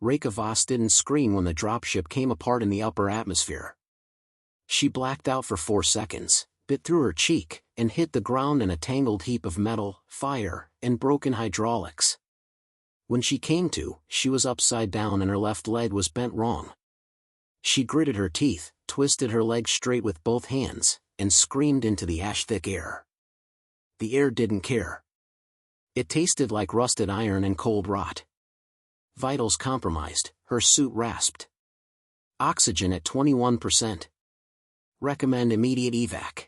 Reika Voss didn't scream when the dropship came apart in the upper atmosphere. She blacked out for 4 seconds, bit through her cheek, and hit the ground in a tangled heap of metal, fire, and broken hydraulics. When she came to, she was upside down and her left leg was bent wrong. She gritted her teeth, twisted her leg straight with both hands, and screamed into the ash-thick air. The air didn't care. It tasted like rusted iron and cold rot. Vitals compromised, her suit rasped. Oxygen at 21%. Recommend immediate evac.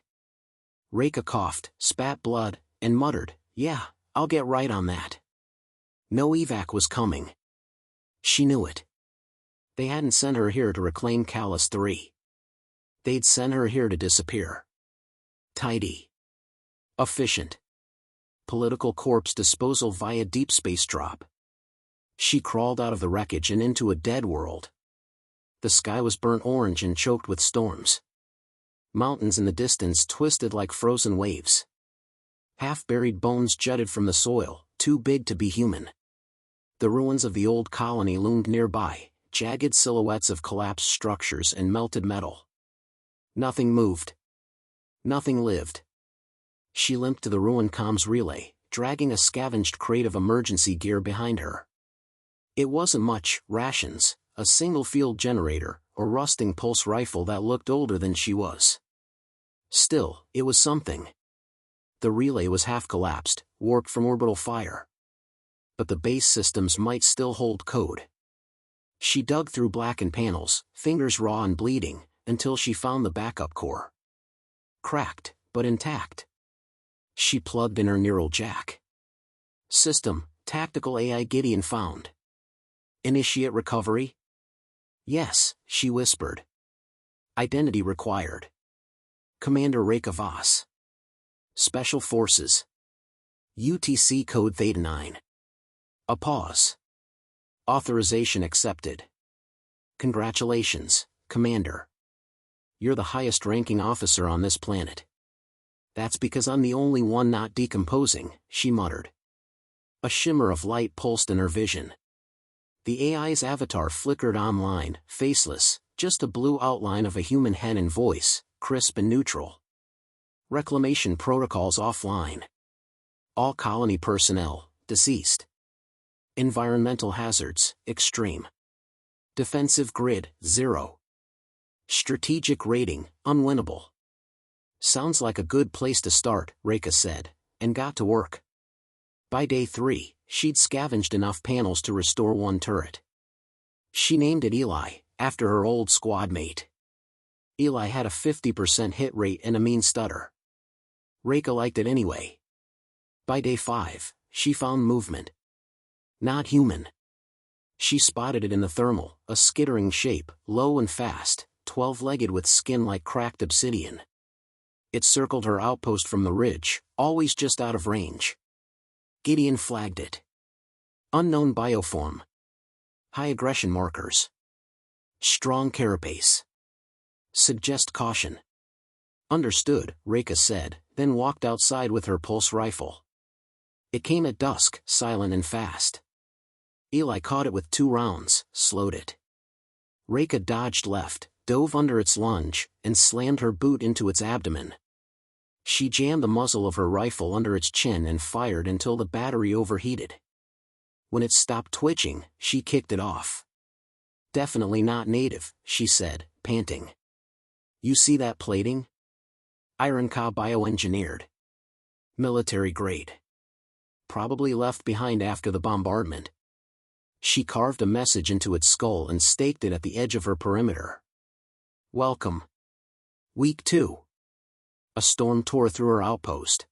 Reika coughed, spat blood, and muttered, "Yeah, I'll get right on that." No evac was coming. She knew it. They hadn't sent her here to reclaim Callus 3. They'd sent her here to disappear. Tidy. Efficient. Political corpse disposal via deep space drop. She crawled out of the wreckage and into a dead world. The sky was burnt orange and choked with storms. Mountains in the distance twisted like frozen waves. Half-buried bones jutted from the soil, too big to be human. The ruins of the old colony loomed nearby, jagged silhouettes of collapsed structures and melted metal. Nothing moved. Nothing lived. She limped to the ruined comms relay, dragging a scavenged crate of emergency gear behind her. It wasn't much: rations, a single field generator, a rusting pulse rifle that looked older than she was. Still, it was something. The relay was half collapsed, warped from orbital fire. But the base systems might still hold code. She dug through blackened panels, fingers raw and bleeding, until she found the backup core. Cracked, but intact. She plugged in her neural jack. System, tactical AI Gideon found. Initiate recovery? Yes, she whispered. Identity required. Commander Reika Voss. Special Forces. UTC code Theta 9. A pause. Authorization accepted. Congratulations, Commander. You're the highest-ranking officer on this planet. That's because I'm the only one not decomposing, she muttered. A shimmer of light pulsed in her vision. The AI's avatar flickered online, faceless, just a blue outline of a human head and voice, crisp and neutral. Reclamation protocols offline. All colony personnel, deceased. Environmental hazards, extreme. Defensive grid, 0. Strategic rating, unwinnable. Sounds like a good place to start, Reika said, and got to work. By day 3, she'd scavenged enough panels to restore one turret. She named it Eli, after her old squad mate. Eli had a 50% hit rate and a mean stutter. Reika liked it anyway. By day 5, she found movement. Not human. She spotted it in the thermal, a skittering shape, low and fast, 12-legged with skin like cracked obsidian. It circled her outpost from the ridge, always just out of range. Gideon flagged it. Unknown bioform. High aggression markers. Strong carapace. Suggest caution. Understood, Reika said, then walked outside with her pulse rifle. It came at dusk, silent and fast. Eli caught it with 2 rounds, slowed it. Reika dodged left, dove under its lunge, and slammed her boot into its abdomen. She jammed the muzzle of her rifle under its chin and fired until the battery overheated. When it stopped twitching, she kicked it off. Definitely not native, she said, panting. You see that plating? Iron-Ka bioengineered. Military grade. Probably left behind after the bombardment. She carved a message into its skull and staked it at the edge of her perimeter. Welcome. Week 2. A storm tore through her outpost.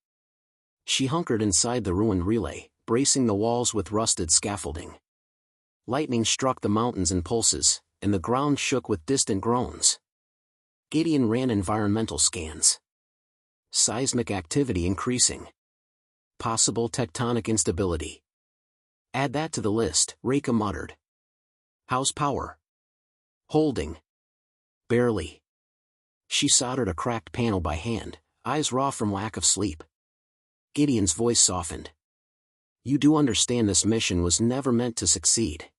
She hunkered inside the ruined relay, bracing the walls with rusted scaffolding. Lightning struck the mountains in pulses, and the ground shook with distant groans. Gideon ran environmental scans. Seismic activity increasing. Possible tectonic instability. Add that to the list, Reika muttered. How's power? Holding. Barely. She soldered a cracked panel by hand, eyes raw from lack of sleep. Gideon's voice softened. You do understand this mission was never meant to succeed.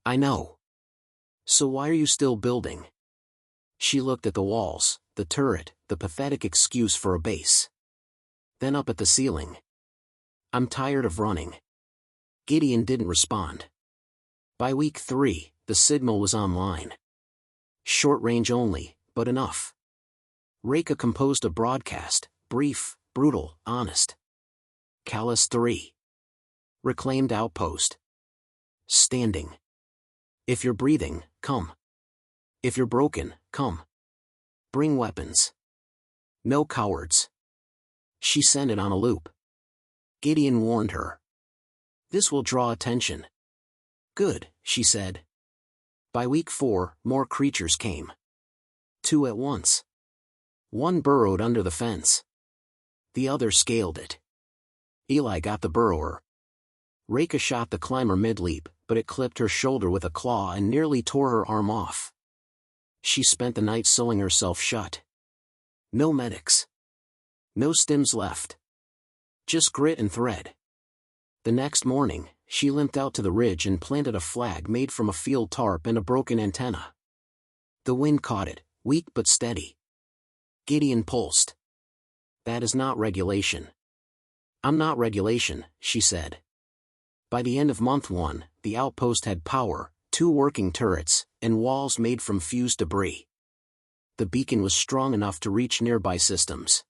I know. So why are you still building? She looked at the walls, the turret, the pathetic excuse for a base. Then up at the ceiling. I'm tired of running. Gideon didn't respond. By week 3, the signal was online. Short range only, but enough. Reika composed a broadcast, brief, brutal, honest. Callus 3. Reclaimed outpost. Standing. If you're breathing, come. If you're broken, come. Bring weapons. No cowards. She sent it on a loop. Gideon warned her. This will draw attention. Good, she said. By week 4, more creatures came. 2 at once. One burrowed under the fence. The other scaled it. Eli got the burrower. Reika shot the climber mid-leap, but it clipped her shoulder with a claw and nearly tore her arm off. She spent the night sewing herself shut. No medics. No stims left. Just grit and thread. The next morning, she limped out to the ridge and planted a flag made from a field tarp and a broken antenna. The wind caught it, weak but steady. Gideon pulsed. That is not regulation. I'm not regulation, she said. By the end of month 1, the outpost had power, 2 working turrets, and walls made from fused debris. The beacon was strong enough to reach nearby systems.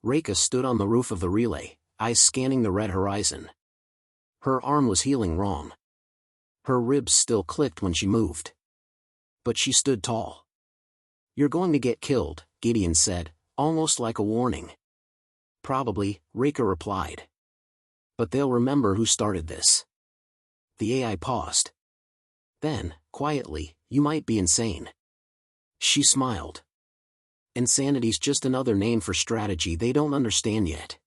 Reika stood on the roof of the relay, eyes scanning the red horizon. Her arm was healing wrong. Her ribs still clicked when she moved. But she stood tall. You're going to get killed, Gideon said, almost like a warning. Probably, Reika replied. But they'll remember who started this. The AI paused. Then, quietly, you might be insane. She smiled. Insanity's just another name for strategy they don't understand yet.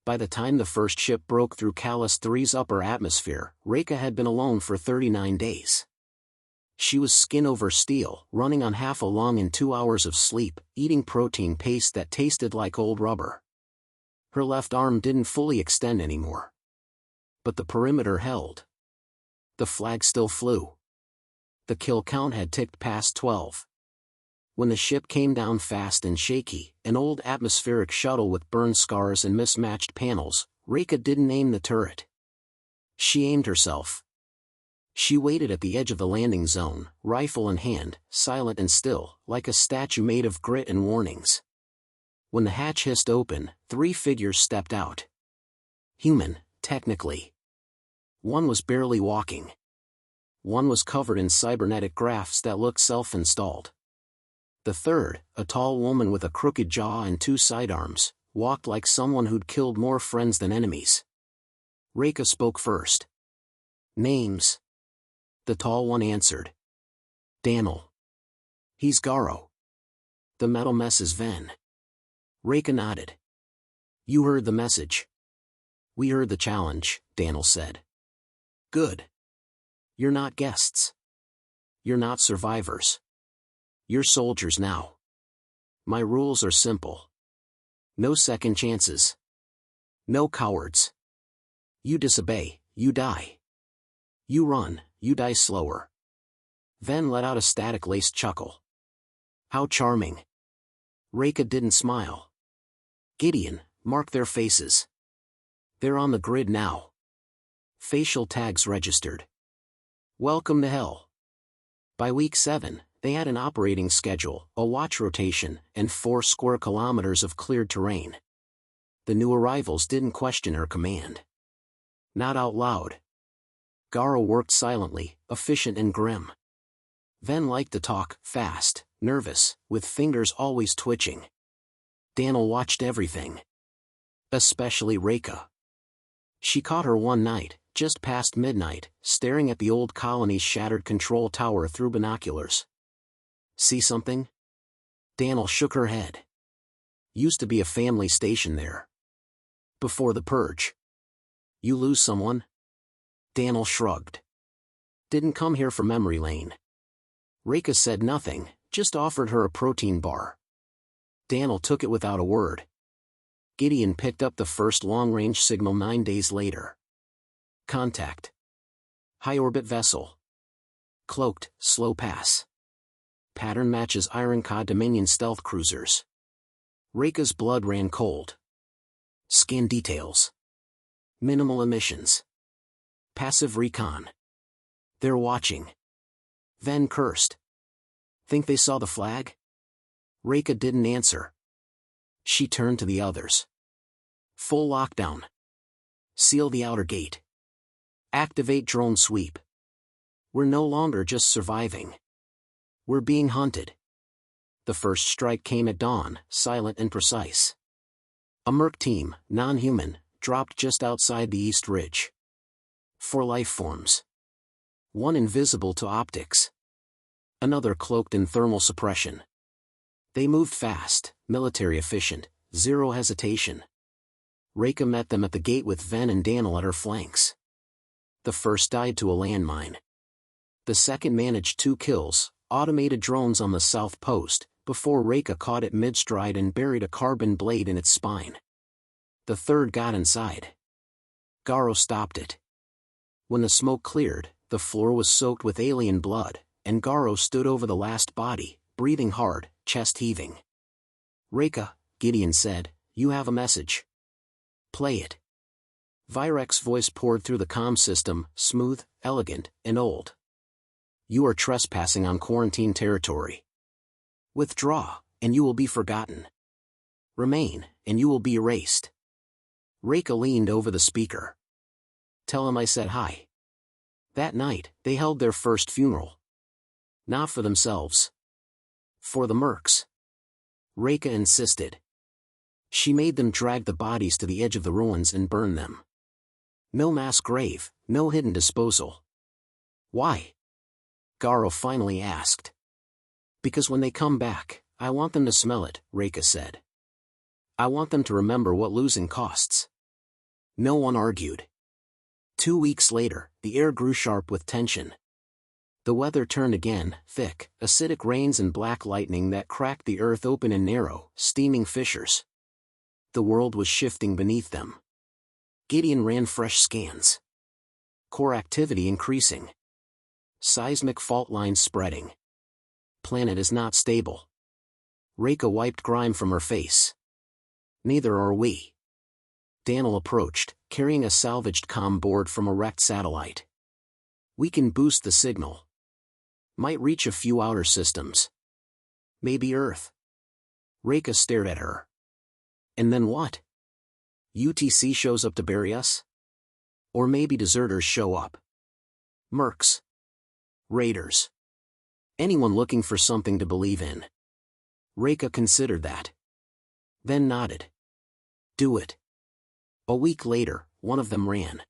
By the time the first ship broke through Callus 3's upper atmosphere, Reika had been alone for 39 days. She was skin over steel, running on half a lung in 2 hours of sleep, eating protein paste that tasted like old rubber. Her left arm didn't fully extend anymore. But the perimeter held. The flag still flew. The kill count had ticked past 12. When the ship came down fast and shaky, an old atmospheric shuttle with burn scars and mismatched panels, Reika didn't aim the turret. She aimed herself. She waited at the edge of the landing zone, rifle in hand, silent and still, like a statue made of grit and warnings. When the hatch hissed open, 3 figures stepped out. Human, technically. One was barely walking. One was covered in cybernetic grafts that looked self-installed. The third, a tall woman with a crooked jaw and 2 sidearms, walked like someone who'd killed more friends than enemies. Reika spoke first. Names. The tall one answered. Daniel. He's Garo. The metal mess is Ven. Reika nodded. You heard the message. We heard the challenge, Daniel said. Good. You're not guests. You're not survivors. You're soldiers now. My rules are simple. No second chances. No cowards. You disobey, you die. You run, you die slower. Ven let out a static-laced chuckle. How charming. Reika didn't smile. Gideon, mark their faces. They're on the grid now. Facial tags registered. Welcome to hell. By week 7, they had an operating schedule, a watch rotation, and 4 square kilometers of cleared terrain. The new arrivals didn't question her command. Not out loud. Garo worked silently, efficient and grim. Ven liked to talk, fast, nervous, with fingers always twitching. Daniel watched everything. Especially Reika. She caught her one night, just past midnight, staring at the old colony's shattered control tower through binoculars. See something? Daniel shook her head. Used to be a family station there. Before the purge. You lose someone? Daniel shrugged. Didn't come here for memory lane. Reika said nothing, just offered her a protein bar. Daniel took it without a word. Gideon picked up the first long-range signal 9 days later. Contact. High-orbit vessel. Cloaked, slow pass. Pattern matches Ironcod Dominion stealth cruisers. Reika's blood ran cold. Scan details. Minimal emissions. Passive recon. They're watching. Ven cursed. Think they saw the flag? Reika didn't answer. She turned to the others. Full lockdown. Seal the outer gate. Activate drone sweep. We're no longer just surviving. We're being hunted. The first strike came at dawn, silent and precise. A merc team, non-human, dropped just outside the east ridge. 4 life forms. One invisible to optics. Another cloaked in thermal suppression. They moved fast, military efficient, zero hesitation. Reika met them at the gate with Ven and Daniel at her flanks. The first died to a landmine. The second managed 2 kills, automated drones on the south post, before Reika caught it mid-stride and buried a carbon blade in its spine. The third got inside. Garo stopped it. When the smoke cleared, the floor was soaked with alien blood, and Garo stood over the last body, breathing hard, chest heaving. Reika, Gideon said, you have a message. Play it. Virek's voice poured through the comm system, smooth, elegant, and old. You are trespassing on quarantine territory. Withdraw, and you will be forgotten. Remain, and you will be erased. Reika leaned over the speaker. Tell him I said hi. That night, they held their first funeral. Not for themselves. For the mercs. Reika insisted. She made them drag the bodies to the edge of the ruins and burn them. No mass grave, no hidden disposal. Why? Garo finally asked. Because when they come back, I want them to smell it, Reika said. I want them to remember what losing costs. No one argued. 2 weeks later, the air grew sharp with tension. The weather turned again, thick, acidic rains and black lightning that cracked the earth open in narrow, steaming fissures. The world was shifting beneath them. Gideon ran fresh scans. Core activity increasing. Seismic fault lines spreading. Planet is not stable. Reika wiped grime from her face. Neither are we. Daniel approached, carrying a salvaged comm board from a wrecked satellite. We can boost the signal. Might reach a few outer systems. Maybe Earth. Reika stared at her. And then what? UTC shows up to bury us? Or maybe deserters show up. Mercs. Raiders. Anyone looking for something to believe in. Reika considered that. Then nodded. Do it. A week later, one of them ran.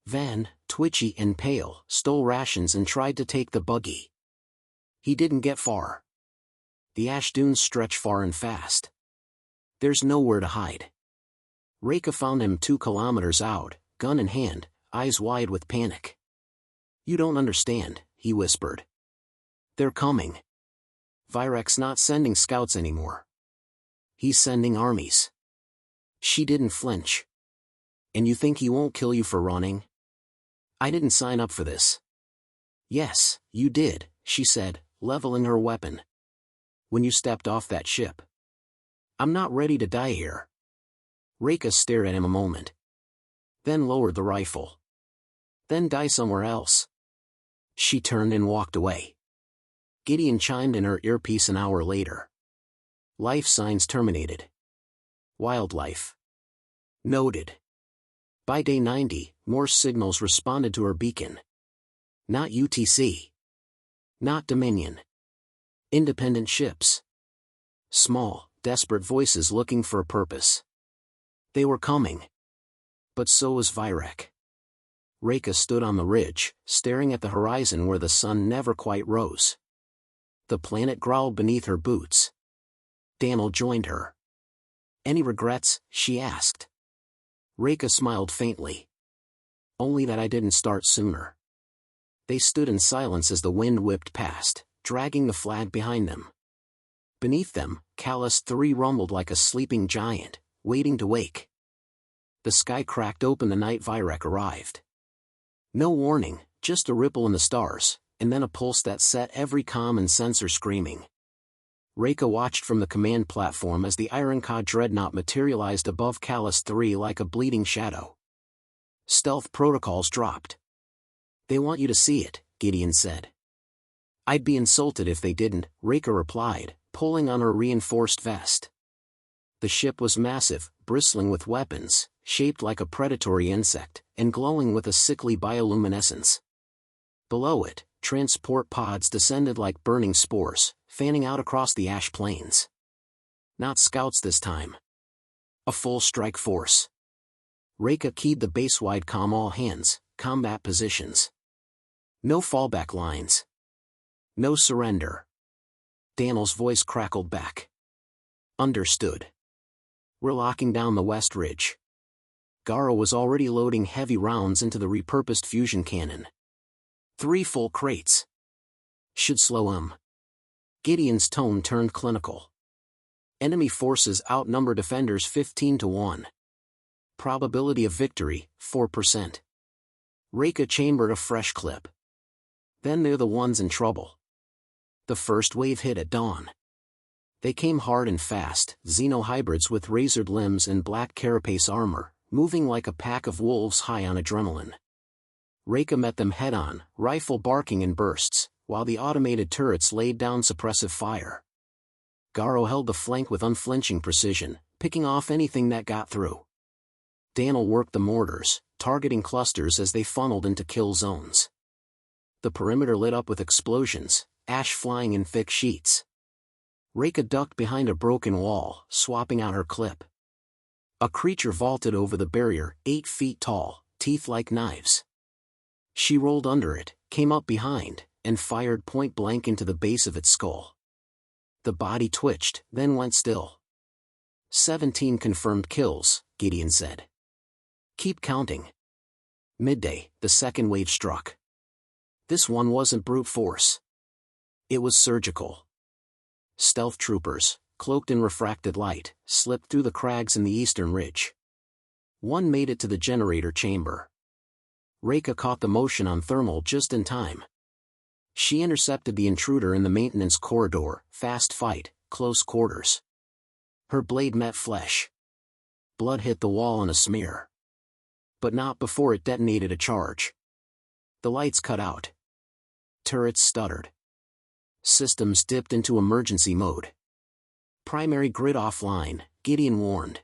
Van, twitchy and pale, stole rations and tried to take the buggy. He didn't get far. The ash dunes stretch far and fast. There's nowhere to hide. Reika found him 2 kilometers out, gun in hand, eyes wide with panic. You don't understand, he whispered. They're coming. Virek's not sending scouts anymore. He's sending armies. She didn't flinch. And you think he won't kill you for running? I didn't sign up for this. Yes, you did, she said, leveling her weapon. When you stepped off that ship. I'm not ready to die here. Reika stared at him a moment. Then lowered the rifle. Then die somewhere else. She turned and walked away. Gideon chimed in her earpiece an hour later. Life signs terminated. Wildlife. Noted. By day 90, Morse signals responded to her beacon. Not UTC. Not Dominion. Independent ships. Small, desperate voices looking for a purpose. They were coming. But so was Virek. Reika stood on the ridge, staring at the horizon where the sun never quite rose. The planet growled beneath her boots. Daniel joined her. Any regrets? She asked. Reika smiled faintly. Only that I didn't start sooner. They stood in silence as the wind whipped past, dragging the flag behind them. Beneath them, Callus 3 rumbled like a sleeping giant, waiting to wake. The sky cracked open the night Virek arrived. No warning, just a ripple in the stars, and then a pulse that set every comm and sensor screaming. Reika watched from the command platform as the Ironclad dreadnought materialized above Callus 3 like a bleeding shadow. Stealth protocols dropped. "They want you to see it," Gideon said. "I'd be insulted if they didn't," Reika replied, pulling on her reinforced vest. The ship was massive, bristling with weapons, shaped like a predatory insect, and glowing with a sickly bioluminescence. Below it, transport pods descended like burning spores, fanning out across the ash plains. Not scouts this time. A full strike force. Reika keyed the base-wide comm all hands, combat positions. No fallback lines. No surrender. Daniel's voice crackled back. "Understood. We're locking down the west ridge." Garo was already loading heavy rounds into the repurposed fusion cannon. 3 full crates. "Should slow 'em." Gideon's tone turned clinical. "Enemy forces outnumber defenders 15-1. Probability of victory, 4%. Reika chambered a fresh clip. "Then they're the ones in trouble." The first wave hit at dawn. They came hard and fast, xenohybrids with razored limbs and black carapace armor, moving like a pack of wolves high on adrenaline. Reika met them head-on, rifle barking in bursts, while the automated turrets laid down suppressive fire. Garo held the flank with unflinching precision, picking off anything that got through. Daniel worked the mortars, targeting clusters as they funneled into kill zones. The perimeter lit up with explosions, ash flying in thick sheets. Reika ducked behind a broken wall, swapping out her clip. A creature vaulted over the barrier, 8 feet tall, teeth like knives. She rolled under it, came up behind, and fired point-blank into the base of its skull. The body twitched, then went still. 17 confirmed kills, Gideon said. "Keep counting." Midday, the second wave struck. This one wasn't brute force. It was surgical. Stealth troopers, cloaked in refracted light, slipped through the crags in the eastern ridge. One made it to the generator chamber. Reika caught the motion on thermal just in time. She intercepted the intruder in the maintenance corridor, fast fight, close quarters. Her blade met flesh. Blood hit the wall in a smear. But not before it detonated a charge. The lights cut out. Turrets stuttered. Systems dipped into emergency mode. "Primary grid offline," Gideon warned.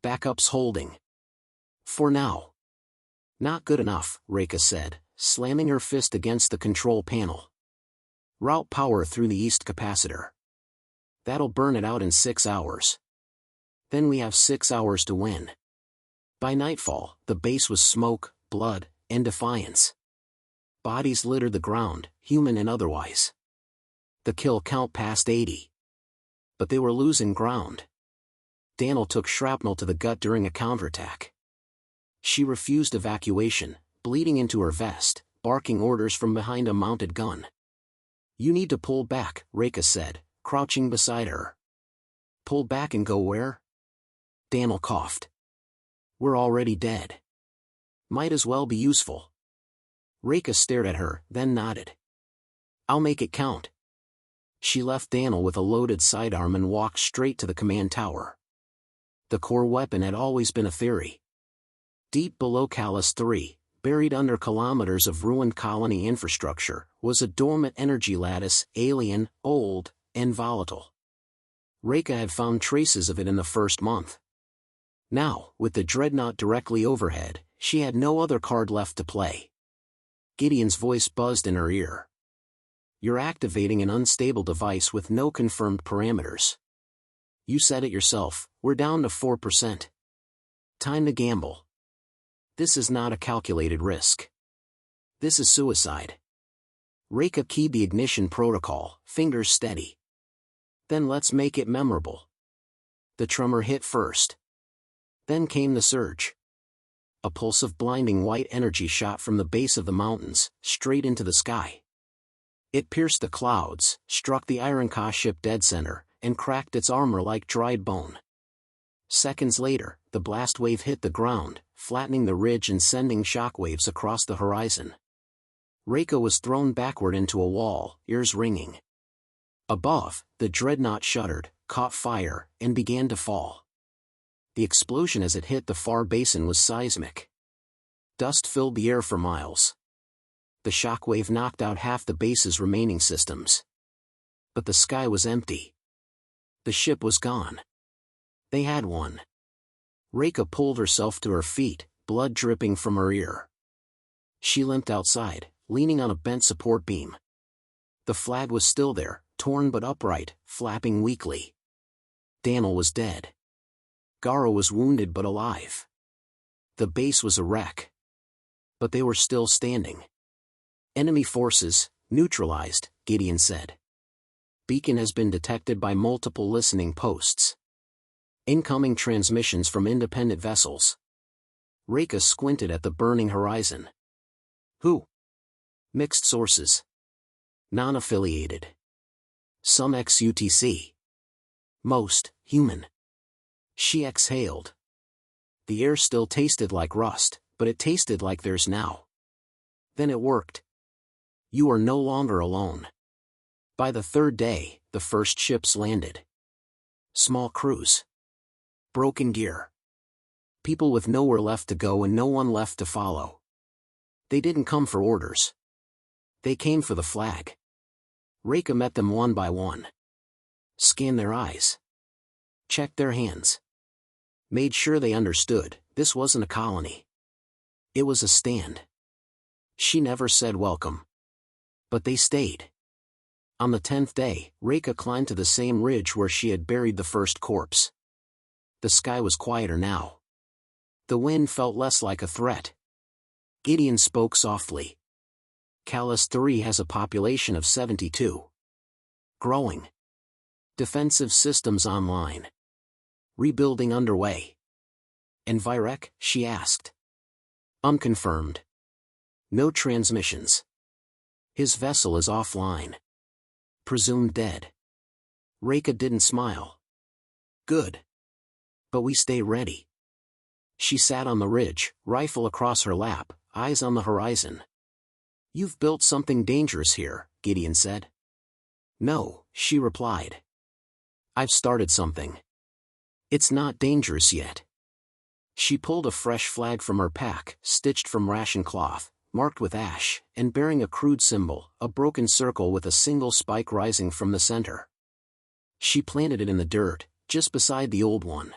"Backups holding. For now." "Not good enough," Reika said, slamming her fist against the control panel. "Route power through the east capacitor. That'll burn it out in 6 hours. Then we have 6 hours to win." By nightfall, the base was smoke, blood, and defiance. Bodies littered the ground, human and otherwise. The kill count passed 80. But they were losing ground. Daniel took shrapnel to the gut during a counterattack. She refused evacuation, bleeding into her vest, barking orders from behind a mounted gun. "You need to pull back," Reika said, crouching beside her. "Pull back and go where?" Daniel coughed. "We're already dead. Might as well be useful." Reika stared at her, then nodded. "I'll make it count." She left Daniel with a loaded sidearm and walked straight to the command tower. The core weapon had always been a theory. Deep below Callus 3, buried under kilometers of ruined colony infrastructure, was a dormant energy lattice, alien, old, and volatile. Reika had found traces of it in the first month. Now, with the dreadnought directly overhead, she had no other card left to play. Gideon's voice buzzed in her ear. "You're activating an unstable device with no confirmed parameters. You said it yourself, we're down to 4%. Time to gamble. This is not a calculated risk. This is suicide." Reika keyed the ignition protocol, fingers steady. "Then let's make it memorable." The tremor hit first. Then came the surge. A pulse of blinding white energy shot from the base of the mountains, straight into the sky. It pierced the clouds, struck the Ironclad ship dead center, and cracked its armor like dried bone. Seconds later, the blast wave hit the ground, flattening the ridge and sending shockwaves across the horizon. Reika was thrown backward into a wall, ears ringing. Above, the dreadnought shuddered, caught fire, and began to fall. The explosion as it hit the far basin was seismic. Dust filled the air for miles. The shockwave knocked out half the base's remaining systems. But the sky was empty. The ship was gone. They had won. Reika pulled herself to her feet, blood dripping from her ear. She limped outside, leaning on a bent support beam. The flag was still there, torn but upright, flapping weakly. Daniel was dead. Garo was wounded but alive. The base was a wreck. But they were still standing. Enemy forces, neutralized, Gideon said. Beacon has been detected by multiple listening posts. Incoming transmissions from independent vessels. Reika squinted at the burning horizon. Who? Mixed sources. Non-affiliated. Some ex-UTC. Most, human. She exhaled. The air still tasted like rust, but it tasted like theirs now. Then it worked. You are no longer alone. By the third day, the first ships landed. Small crews. Broken gear. People with nowhere left to go and no one left to follow. They didn't come for orders. They came for the flag. Reika met them one by one. Scanned their eyes. Checked their hands. Made sure they understood, this wasn't a colony. It was a stand. She never said welcome. But they stayed. On the 10th day, Reika climbed to the same ridge where she had buried the first corpse. The sky was quieter now. The wind felt less like a threat. Gideon spoke softly. Callus 3 has a population of 72. Growing. Defensive systems online. Rebuilding underway. And Virek, she asked. Unconfirmed. No transmissions. His vessel is offline. Presumed dead. Reika didn't smile. Good. But we stay ready. She sat on the ridge, rifle across her lap, eyes on the horizon. You've built something dangerous here, Gideon said. No, she replied. I've started something. It's not dangerous yet. She pulled a fresh flag from her pack, stitched from ration cloth, marked with ash, and bearing a crude symbol, a broken circle with a single spike rising from the center. She planted it in the dirt, just beside the old one.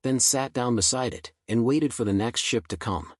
Then sat down beside it, and waited for the next ship to come.